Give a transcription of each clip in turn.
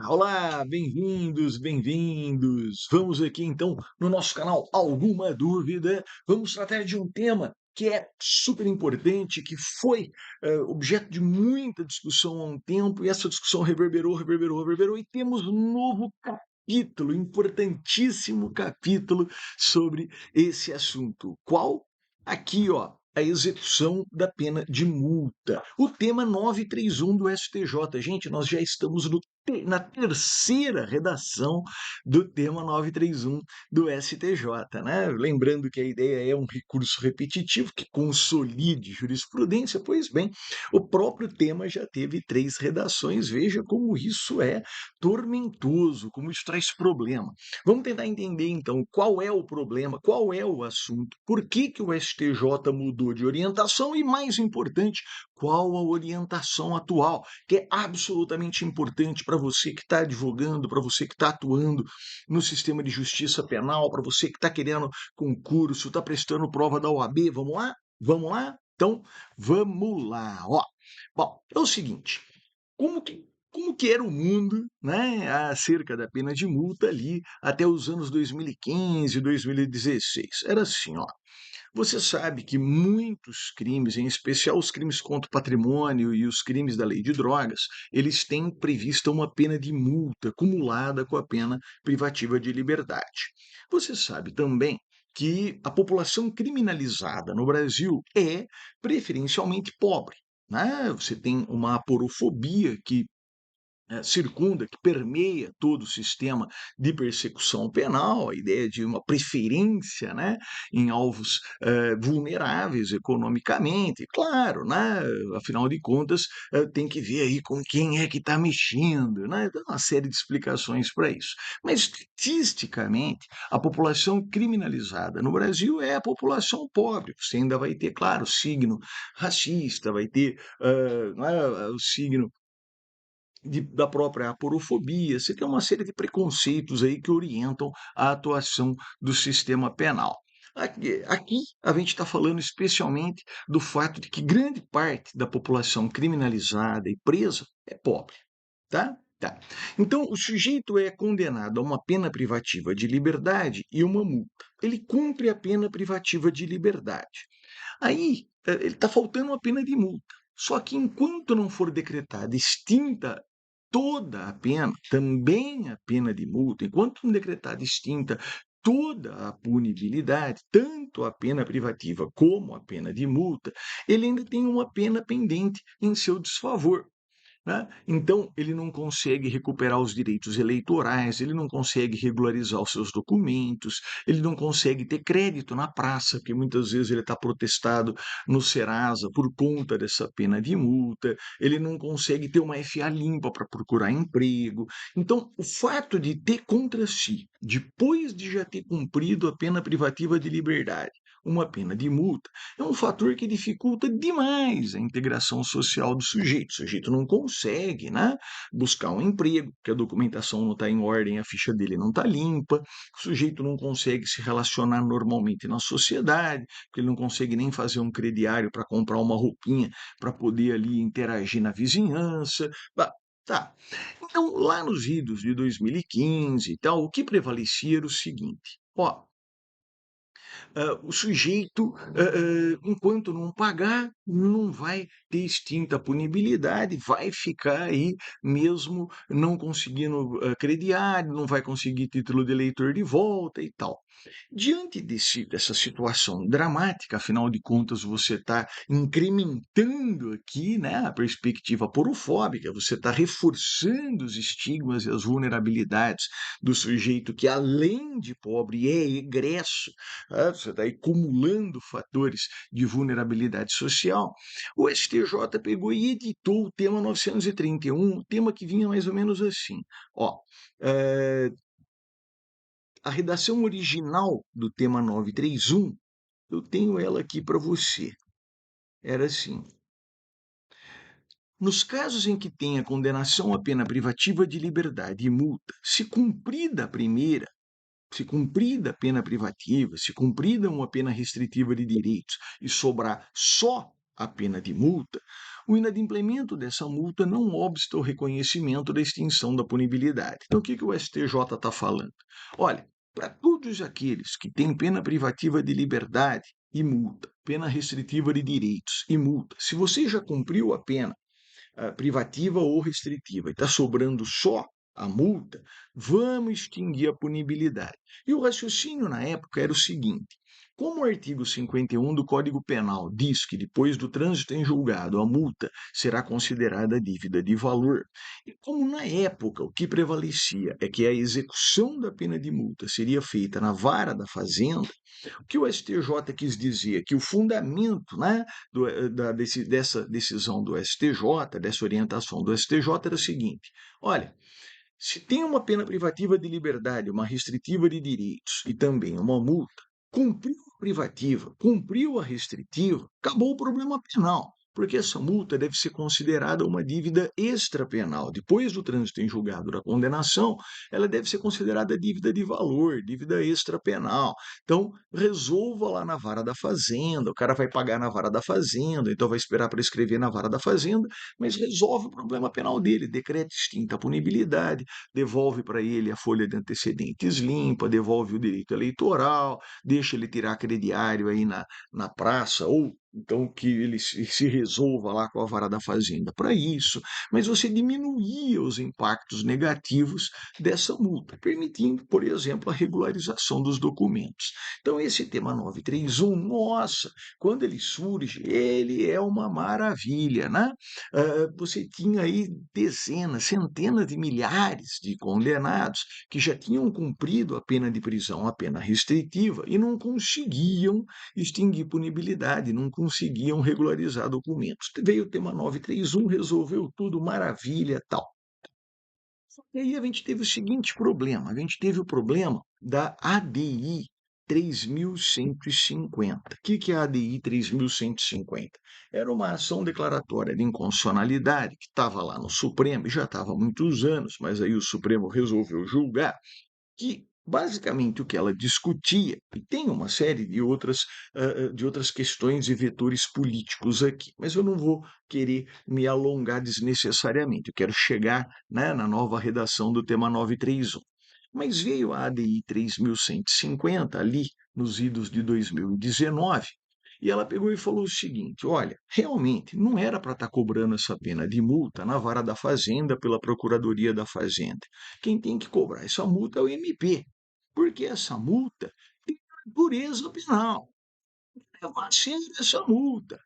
Olá, bem-vindos, bem-vindos. Vamos aqui então no nosso canal Alguma Dúvida? Vamos tratar de um tema que é super importante, que foi objeto de muita discussão há um tempo, e essa discussão reverberou, e temos um novo capítulo, importantíssimo capítulo sobre esse assunto. Qual? Aqui, ó, a execução da pena de multa. O tema 931 do STJ. Gente, nós já estamos na terceira redação do tema 931 do STJ, né? Lembrando que a ideia é um recurso repetitivo que consolide jurisprudência. Pois bem, o próprio tema já teve três redações. Veja como isso é tormentoso, como isso traz problema. Vamos tentar entender então qual é o problema, qual é o assunto, por que o STJ mudou de orientação e, mais importante, qual a orientação atual, que é absolutamente importante para você que está advogando, para você que está atuando no sistema de justiça penal, para você que está querendo concurso, está prestando prova da OAB. Vamos lá? Vamos lá? Então, vamos lá. Ó, bom, é o seguinte, como que como que era o mundo, né, acerca da pena de multa ali até os anos 2015, 2016? Era assim, ó. Você sabe que muitos crimes, em especial os crimes contra o patrimônio e os crimes da lei de drogas, eles têm prevista uma pena de multa acumulada com a pena privativa de liberdade. Você sabe também que a população criminalizada no Brasil é preferencialmente pobre, né? Você tem uma aporofobia que circunda, que permeia todo o sistema de persecução penal, a ideia de uma preferência, né, em alvos vulneráveis economicamente, claro, né, afinal de contas, tem que ver aí com quem é que está mexendo, né, tem uma série de explicações para isso. Mas, estatisticamente, a população criminalizada no Brasil é a população pobre. Você ainda vai ter, claro, signo racista, vai ter não é, o signo da própria aporofobia, você tem uma série de preconceitos aí que orientam a atuação do sistema penal. Aqui a gente está falando especialmente do fato de que grande parte da população criminalizada e presa é pobre, tá? Tá. Então, o sujeito é condenado a uma pena privativa de liberdade e uma multa. Ele cumpre a pena privativa de liberdade. Aí, ele está faltando uma pena de multa. Só que enquanto não for decretada extinta toda a pena, também a pena de multa, enquanto não decretada extinta toda a punibilidade, tanto a pena privativa como a pena de multa, ele ainda tem uma pena pendente em seu desfavor, né? Então, ele não consegue recuperar os direitos eleitorais, ele não consegue regularizar os seus documentos, ele não consegue ter crédito na praça, porque muitas vezes ele está protestado no Serasa por conta dessa pena de multa, ele não consegue ter uma FA limpa para procurar emprego. Então, o fato de ter contra si, depois de já ter cumprido a pena privativa de liberdade, uma pena de multa, é um fator que dificulta demais a integração social do sujeito. O sujeito não consegue, né, buscar um emprego, porque a documentação não está em ordem, a ficha dele não está limpa, o sujeito não consegue se relacionar normalmente na sociedade, porque ele não consegue nem fazer um crediário para comprar uma roupinha para poder ali interagir na vizinhança. Tá. Então, lá nos idos de 2015 e tal, o que prevalecia era o seguinte: ó, o sujeito, enquanto não pagar, não vai ter extinta a punibilidade, vai ficar aí mesmo não conseguindo crediário, não vai conseguir título de eleitor de volta e tal. Diante dessa situação dramática, afinal de contas, você está incrementando aqui, né, a perspectiva porofóbica, você está reforçando os estigmas e as vulnerabilidades do sujeito que, além de pobre, é egresso, né, você está acumulando fatores de vulnerabilidade social. O STJ pegou e editou o tema 931, tema que vinha mais ou menos assim. Ó, eh, a redação original do tema 931, eu tenho ela aqui para você. Era assim: nos casos em que tenha condenação à pena privativa de liberdade e multa, se cumprida a primeira, se cumprida a pena privativa, se cumprida uma pena restritiva de direitos e sobrar só a pena de multa, o inadimplemento dessa multa não obsta o reconhecimento da extinção da punibilidade. Então, o que o STJ está falando? Olha, para todos aqueles que têm pena privativa de liberdade e multa, pena restritiva de direitos e multa, se você já cumpriu a pena privativa ou restritiva e está sobrando só a multa, vamos extinguir a punibilidade. E o raciocínio na época era o seguinte: como o artigo 51 do Código Penal diz que depois do trânsito em julgado a multa será considerada dívida de valor, e como na época o que prevalecia é que a execução da pena de multa seria feita na vara da fazenda, o que o STJ quis dizer? Que o fundamento, né, dessa decisão do STJ, dessa orientação do STJ, era o seguinte: olha, se tem uma pena privativa de liberdade, uma restritiva de direitos e também uma multa, cumpriu a privativa, cumpriu a restritiva, acabou o problema penal. Porque essa multa deve ser considerada uma dívida extrapenal. Depois do trânsito em julgado da condenação, ela deve ser considerada dívida de valor, dívida extrapenal. Então, resolva lá na vara da fazenda, o cara vai pagar na vara da fazenda, então vai esperar para escrever na vara da fazenda, mas resolve o problema penal dele, decreta extinta a punibilidade, devolve para ele a folha de antecedentes limpa, devolve o direito eleitoral, deixa ele tirar crediário aí na praça, ou então que ele se resolva lá com a vara da fazenda para isso, mas você diminuía os impactos negativos dessa multa, permitindo, por exemplo, a regularização dos documentos. Então, esse tema 931, nossa, quando ele surge, ele é uma maravilha, né? Você tinha aí dezenas, centenas de milhares de condenados que já tinham cumprido a pena de prisão, a pena restritiva, e não conseguiam extinguir punibilidade, não conseguiam regularizar documentos. Veio o tema 931, resolveu tudo, maravilha, tal. E aí a gente teve o seguinte problema, a gente teve o problema da ADI 3150. O que é a ADI 3150? Era uma ação declaratória de inconstitucionalidade que estava lá no Supremo, e já estava há muitos anos, mas aí o Supremo resolveu julgar, que basicamente o que ela discutia, e tem uma série de outras questões e vetores políticos aqui, mas eu não vou querer me alongar desnecessariamente, eu quero chegar, né, na nova redação do tema 931. Mas veio a ADI 3150 ali nos idos de 2019, e ela pegou e falou o seguinte: olha, realmente não era para estar cobrando essa pena de multa na vara da Fazenda pela Procuradoria da Fazenda. Quem tem que cobrar essa multa é o MP, porque essa multa tem dureza penal. Levar a sério essa multa.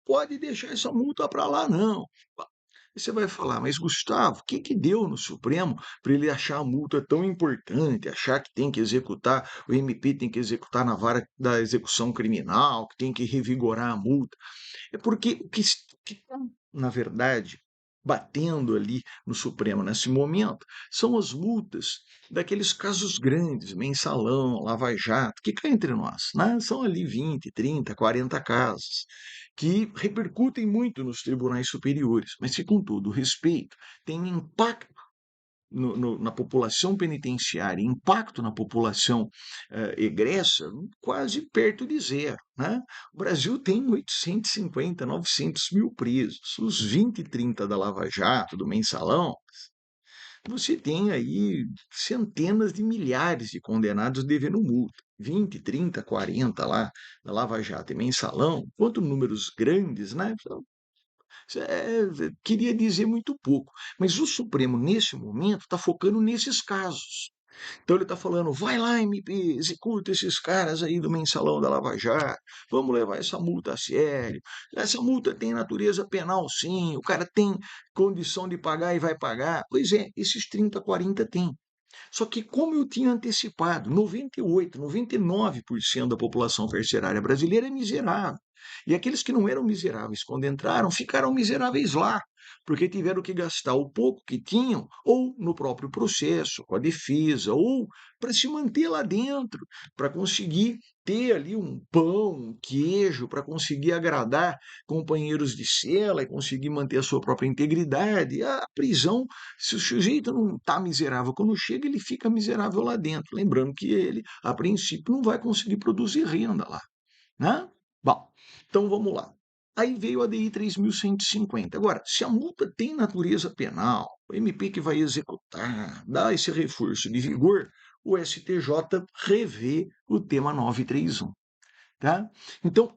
Pode deixar essa multa para lá, não. E você vai falar, mas Gustavo, o que que deu no Supremo para ele achar a multa tão importante, achar que tem que executar, o MP tem que executar na vara da execução criminal, que tem que revigorar a multa? É porque o que está, na verdade, batendo ali no Supremo nesse momento são as multas daqueles casos grandes, mensalão, lava-jato, que cá entre nós, né? São ali 20, 30, 40 casos, que repercutem muito nos tribunais superiores, mas que, com todo respeito, têm um impacto na população penitenciária, impacto na população egressa, quase perto de zero. Né? O Brasil tem 850, 900 mil presos. Os 20 e 30 da Lava Jato, do Mensalão, você tem aí centenas de milhares de condenados devendo multa. 20, 30, 40 lá da Lava Jato e Mensalão, quanto números grandes, né? Queria dizer muito pouco. Mas o Supremo, nesse momento, está focando nesses casos. Então ele está falando, vai lá, MP, executa esses caras aí do mensalão da Lava Jato, vamos levar essa multa a sério. Essa multa tem natureza penal, sim, o cara tem condição de pagar e vai pagar. Pois é, esses 30, 40 tem. Só que, como eu tinha antecipado, 98, 99% da população carcerária brasileira é miserável. E aqueles que não eram miseráveis quando entraram, ficaram miseráveis lá, porque tiveram que gastar o pouco que tinham, ou no próprio processo, com a defesa, ou para se manter lá dentro, para conseguir ter ali um pão, um queijo, para conseguir agradar companheiros de cela e conseguir manter a sua própria integridade. A prisão, se o sujeito não está miserável quando chega, ele fica miserável lá dentro. Lembrando que ele, a princípio, não vai conseguir produzir renda lá. Né? Bom, então vamos lá. Aí veio a DI 3.150. Agora, se a multa tem natureza penal, o MP que vai executar, dá esse reforço de vigor, o STJ revê o tema 931. Tá? Então,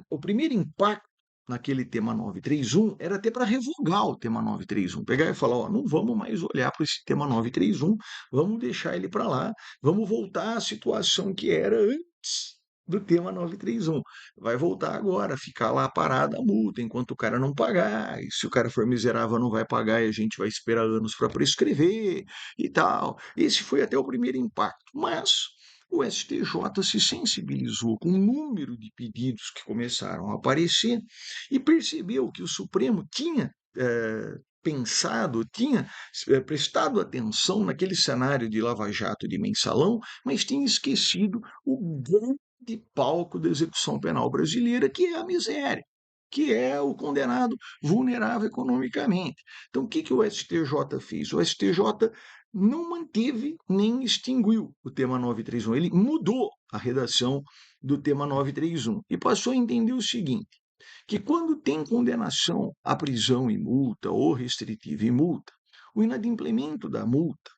o primeiro impacto naquele tema 931 era até para revogar o tema 931, pegar e falar, ó, não vamos mais olhar para esse tema 931, vamos deixar ele para lá, vamos voltar à situação que era antes do tema 931. Vai voltar agora, ficar lá parada a multa enquanto o cara não pagar, e se o cara for miserável não vai pagar e a gente vai esperar anos para prescrever e tal. Esse foi até o primeiro impacto, mas o STJ se sensibilizou com o número de pedidos que começaram a aparecer e percebeu que o Supremo tinha pensado, tinha prestado atenção naquele cenário de lava-jato de mensalão, mas tinha esquecido o grande palco da execução penal brasileira, que é a miséria, que é o condenado vulnerável economicamente. Então, o que, que o STJ fez? O STJ não manteve nem extinguiu o tema 931. Ele mudou a redação do tema 931 e passou a entender o seguinte: que quando tem condenação à prisão e multa ou restritiva e multa, o inadimplemento da multa,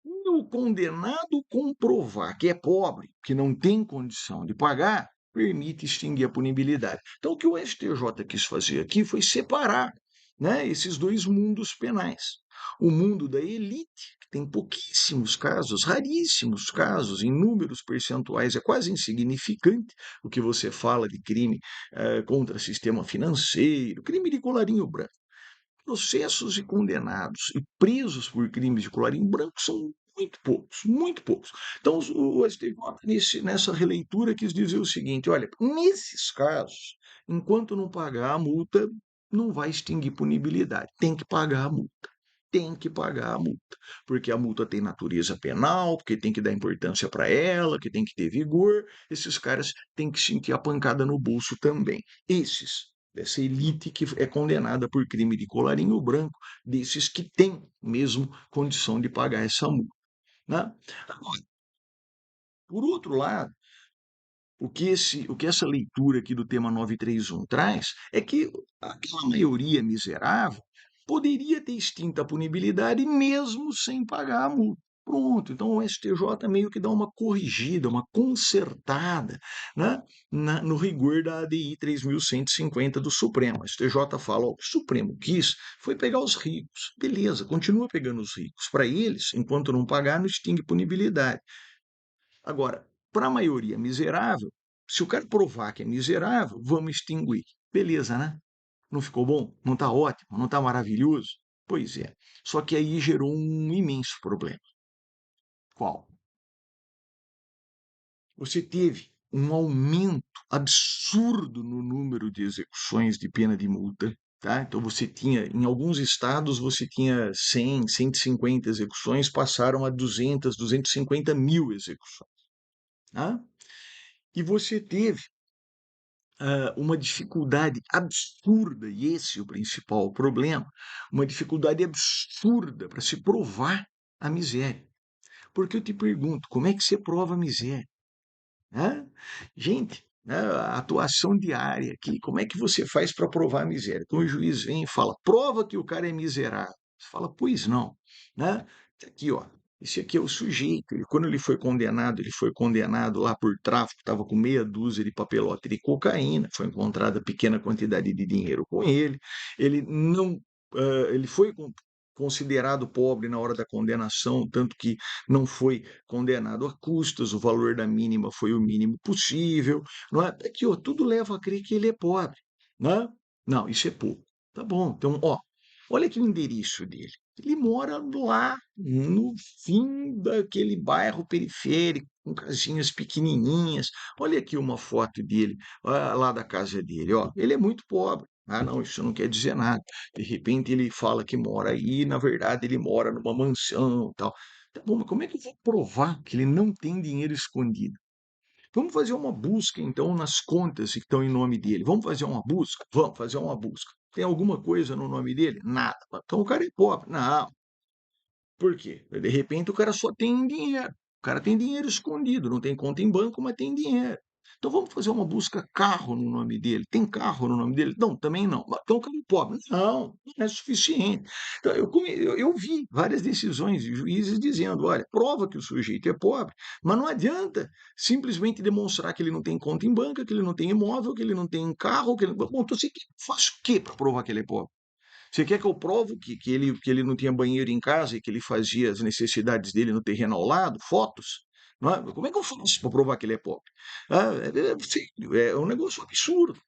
se o condenado comprovar que é pobre, que não tem condição de pagar, permite extinguir a punibilidade. Então, o que o STJ quis fazer aqui foi separar, né, esses dois mundos penais. O mundo da elite, que tem pouquíssimos casos, raríssimos casos, em números percentuais, é quase insignificante o que você fala de crime contra sistema financeiro, crime de colarinho branco. Processos de condenados e presos por crimes de colarinho branco são muito poucos, muito poucos. Então, o STJ, nessa releitura, quis dizer o seguinte: olha, nesses casos, enquanto não pagar a multa, não vai extinguir punibilidade, tem que pagar a multa. Tem que pagar a multa, porque a multa tem natureza penal, porque tem que dar importância para ela, que tem que ter vigor. Esses caras têm que sentir a pancada no bolso também. Dessa elite que é condenada por crime de colarinho branco, desses que têm mesmo condição de pagar essa multa. Né? Agora, por outro lado, o que essa leitura aqui do tema 931 traz é que aquela maioria miserável poderia ter extinto a punibilidade mesmo sem pagar a multa. Pronto, então o STJ meio que dá uma corrigida, uma consertada, né, no rigor da ADI 3.150 do Supremo. O STJ fala: ó, o Supremo quis foi pegar os ricos. Beleza, continua pegando os ricos. Para eles, enquanto não pagar, não extingue punibilidade. Agora, para a maioria miserável, se o cara provar que é miserável, vamos extinguir. Beleza, né? Não ficou bom? Não está ótimo? Não está maravilhoso? Pois é. Só que aí gerou um imenso problema. Qual? Você teve um aumento absurdo no número de execuções de pena de multa. Tá? Então você tinha, em alguns estados, você tinha 100, 150 execuções, passaram a 200, 250 mil execuções. Tá? E você teve uma dificuldade absurda, e esse é o principal problema, uma dificuldade absurda para se provar a miséria. Porque eu te pergunto, como é que você prova a miséria? Hã? Gente, né, a atuação diária aqui, como é que você faz para provar a miséria? Então o juiz vem e fala, prova que o cara é miserável. Você fala, pois não, né? Tá aqui, ó. Esse aqui é o sujeito. Quando ele foi condenado lá por tráfico, estava com meia dúzia de papelote de cocaína, foi encontrada pequena quantidade de dinheiro com ele. Ele não, ele foi considerado pobre na hora da condenação, tanto que não foi condenado a custas, o valor da mínima foi o mínimo possível, não é? Aqui, ó, tudo leva a crer que ele é pobre, né? Não, isso é pouco. Tá bom, então, ó, olha aqui o endereço dele. Ele mora lá no fim daquele bairro periférico, com casinhas pequenininhas. Olha aqui uma foto dele, lá da casa dele, ó. Ele é muito pobre. Ah, não, isso não quer dizer nada. De repente ele fala que mora aí, na verdade ele mora numa mansão, e tal. Tá bom, mas como é que eu vou provar que ele não tem dinheiro escondido? Vamos fazer uma busca, então, nas contas que estão em nome dele. Vamos fazer uma busca? Vamos fazer uma busca. Tem alguma coisa no nome dele? Nada. Então o cara é pobre. Não. Por quê? De repente o cara só tem dinheiro. O cara tem dinheiro escondido. Não tem conta em banco, mas tem dinheiro. Então vamos fazer uma busca carro no nome dele. Tem carro no nome dele? Não, também não. Então o cara é pobre. Não, não é suficiente. Então eu vi várias decisões de juízes dizendo: olha, prova que o sujeito é pobre, mas não adianta simplesmente demonstrar que ele não tem conta em banca, que ele não tem imóvel, que ele não tem carro, que ele... Bom, então você faz o quê para provar que ele é pobre? Você quer que eu provo que ele não tinha banheiro em casa e que ele fazia as necessidades dele no terreno ao lado? Fotos? Não é? Como é que eu faço para provar que ele é pobre? Sério, é um negócio absurdo.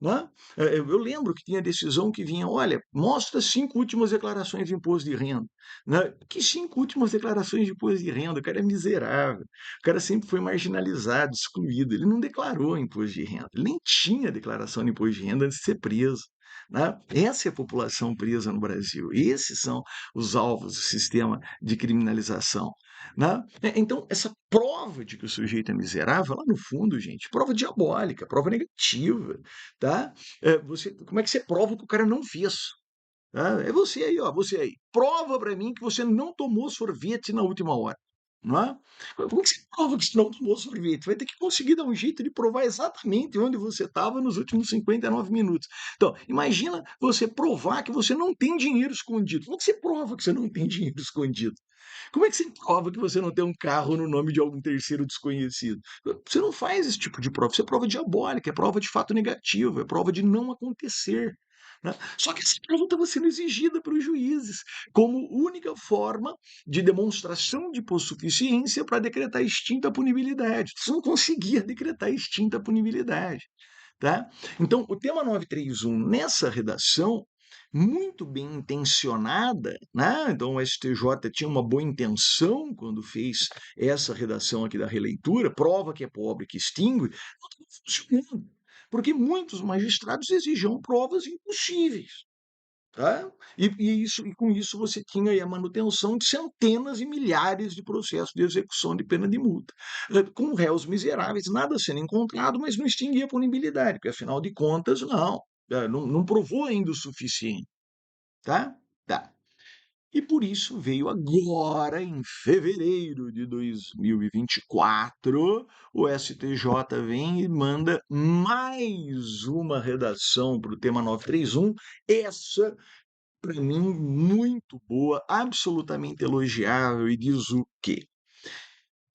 Não é? Eu lembro que tinha decisão que vinha, olha, mostra 5 últimas declarações de imposto de renda. Né? Que 5 últimas declarações de imposto de renda? O cara é miserável. O cara sempre foi marginalizado, excluído. Ele não declarou imposto de renda. Ele nem tinha declaração de imposto de renda antes de ser preso. Né? Essa é a população presa no Brasil. Esses são os alvos do sistema de criminalização. Né? Então, essa prova de que o sujeito é miserável, lá no fundo, gente, prova diabólica, prova negativa. Tá? Como é que você prova que o cara não fez? Tá? É você aí, ó, você aí. Prova para mim que você não tomou sorvete na última hora. Não é? Como é que você prova que você não tomou sorvete? Vai ter que conseguir dar um jeito de provar exatamente onde você estava nos últimos 59 minutos. Então, imagina você provar que você não tem dinheiro escondido. Como é que você prova que você não tem dinheiro escondido? Como é que você prova que você não tem um carro no nome de algum terceiro desconhecido? Você não faz esse tipo de prova. Isso é prova diabólica, é prova de fato negativo, é prova de não acontecer. Né? Só que essa prova estava sendo exigida pelos juízes como única forma de demonstração de hipossuficiência para decretar extinta a punibilidade. Você não conseguia decretar extinta a punibilidade. Tá? Então, o tema 931, nessa redação, muito bem intencionada, né? Então o STJ tinha uma boa intenção quando fez essa redação aqui da releitura, prova que é pobre que extingue, não está funcionando, porque muitos magistrados exigiam provas impossíveis. Tá? E com isso você tinha aí a manutenção de centenas e milhares de processos de execução de pena de multa, com réus miseráveis, nada sendo encontrado, mas não extinguia a punibilidade, porque afinal de contas, não provou ainda o suficiente. Tá? Tá. E por isso veio agora, em fevereiro de 2024, o STJ vem e manda mais uma redação para o tema 931. Essa, para mim, muito boa, absolutamente elogiável, e diz o quê?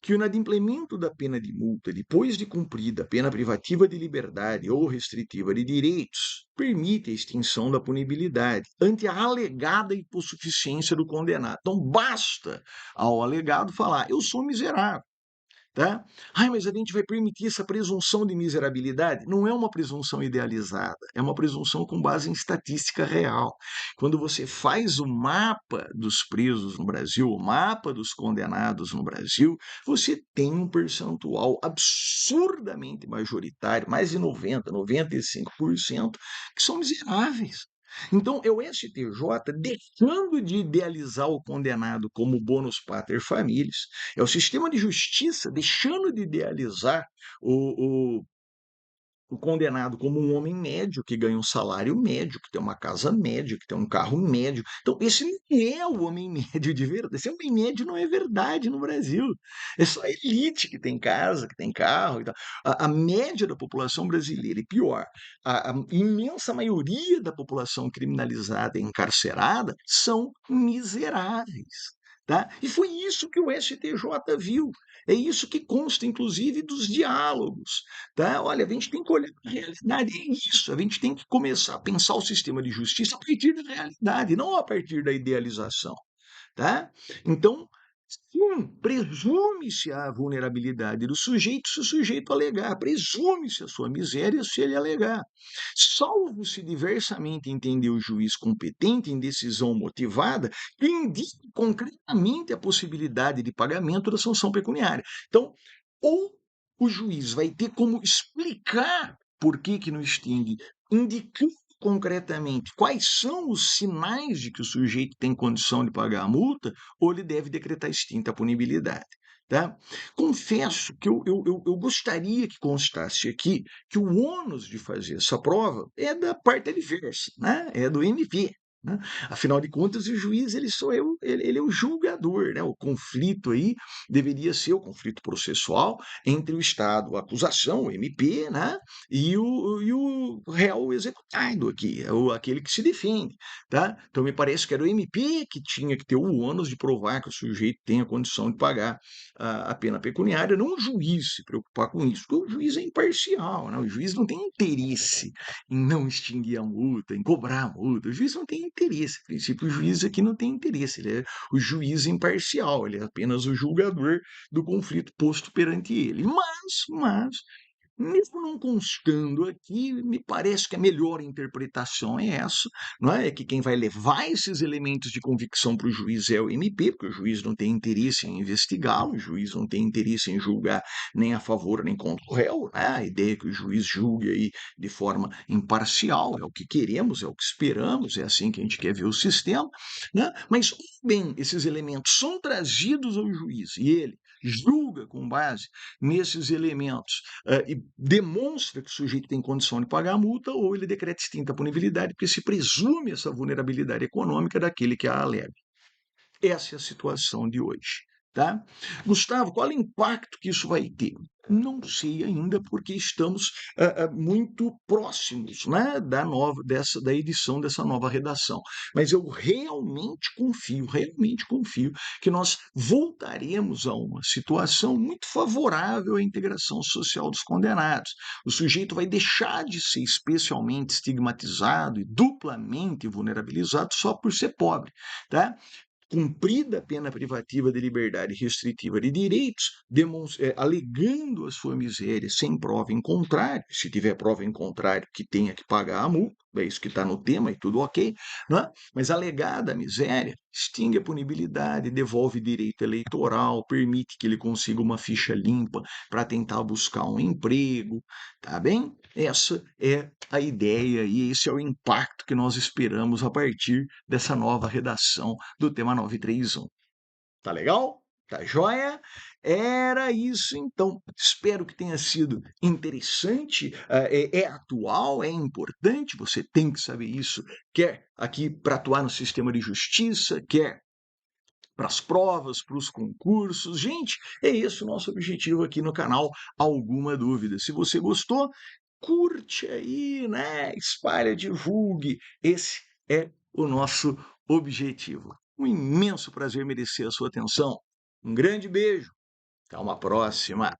Que o inadimplemento da pena de multa depois de cumprida a pena privativa de liberdade ou restritiva de direitos permite a extinção da punibilidade ante a alegada hipossuficiência do condenado. Então basta ao alegado falar: eu sou miserável. Tá? Ai, mas a gente vai permitir essa presunção de miserabilidade? Não é uma presunção idealizada, é uma presunção com base em estatística real. Quando você faz o mapa dos presos no Brasil, o mapa dos condenados no Brasil, você tem um percentual absurdamente majoritário, mais de 90, 95%, que são miseráveis. Então, é o STJ deixando de idealizar o condenado como bonus pater familias, é o sistema de justiça deixando de idealizar o condenado como um homem médio que ganha um salário médio, que tem uma casa média, que tem um carro médio. Então, esse não é o homem médio de verdade. Esse homem médio não é verdade no Brasil. É só a elite que tem casa, que tem carro e tal. A média da população brasileira, e pior, a imensa maioria da população criminalizada e encarcerada são miseráveis. Tá? E foi isso que o STJ viu. É isso que consta, inclusive, dos diálogos. Tá? Olha, a gente tem que olhar para a realidade, é isso. A gente tem que começar a pensar o sistema de justiça a partir da realidade, não a partir da idealização. Tá? Então, sim, presume-se a vulnerabilidade do sujeito se o sujeito alegar, presume-se a sua miséria se ele alegar. Salvo se diversamente entender o juiz competente em decisão motivada que indique concretamente a possibilidade de pagamento da sanção pecuniária. Então, ou o juiz vai ter como explicar por que não extingue, indicando concretamente quais são os sinais de que o sujeito tem condição de pagar a multa, ou ele deve decretar extinta a punibilidade. Tá? Confesso que eu gostaria que constasse aqui que o ônus de fazer essa prova é da parte adversa, né? É do MP. né? Afinal de contas, o juiz ele é o julgador, né? O conflito aí deveria ser o conflito processual entre o Estado, a acusação, o MP, né? E o réu executado aqui, aquele que se defende, tá? Então me parece que era o MP que tinha que ter o ônus de provar que o sujeito tem a condição de pagar a pena pecuniária, não o juiz se preocupar com isso, porque o juiz é imparcial, né? O juiz não tem interesse em não extinguir a multa, em cobrar a multa. O juiz não tem interesse. A princípio, o juiz aqui não tem interesse. Ele é o juiz imparcial, ele é apenas o julgador do conflito posto perante ele. Mas mesmo não constando aqui, me parece que a melhor interpretação é essa, não é? É que quem vai levar esses elementos de convicção para o juiz é o MP, porque o juiz não tem interesse em investigá-lo, o juiz não tem interesse em julgar nem a favor nem contra o réu, né? A ideia é que o juiz julgue aí de forma imparcial, é o que queremos, é o que esperamos, é assim que a gente quer ver o sistema, né? Mas, bem, esses elementos são trazidos ao juiz e ele julga com base nesses elementos e demonstra que o sujeito tem condição de pagar a multa, ou ele decreta extinta a punibilidade, porque se presume essa vulnerabilidade econômica daquele que a alega. Essa é a situação de hoje. Tá? Gustavo, qual é o impacto que isso vai ter? Não sei ainda, porque estamos muito próximos, né, da edição dessa nova redação. Mas eu realmente confio que nós voltaremos a uma situação muito favorável à integração social dos condenados. O sujeito vai deixar de ser especialmente estigmatizado e duplamente vulnerabilizado só por ser pobre. Tá? Cumprida a pena privativa de liberdade restritiva de direitos, alegando a sua miséria sem prova em contrário, se tiver prova em contrário, que tenha que pagar a multa, é isso que está no tema e tudo ok, não é? Mas alegada a miséria, extingue a punibilidade, devolve direito eleitoral, permite que ele consiga uma ficha limpa para tentar buscar um emprego, tá bem? Essa é a ideia e esse é o impacto que nós esperamos a partir dessa nova redação do tema 931. Tá legal? Tá joia? Era isso então. Espero que tenha sido interessante, é atual, é importante, você tem que saber isso, quer aqui para atuar no sistema de justiça, quer para as provas, para os concursos. Gente, é esse o nosso objetivo aqui no canal. Alguma dúvida? Se você gostou, curte aí, né? Espalha, divulgue. Esse é o nosso objetivo. Um imenso prazer merecer a sua atenção. Um grande beijo. Até uma próxima.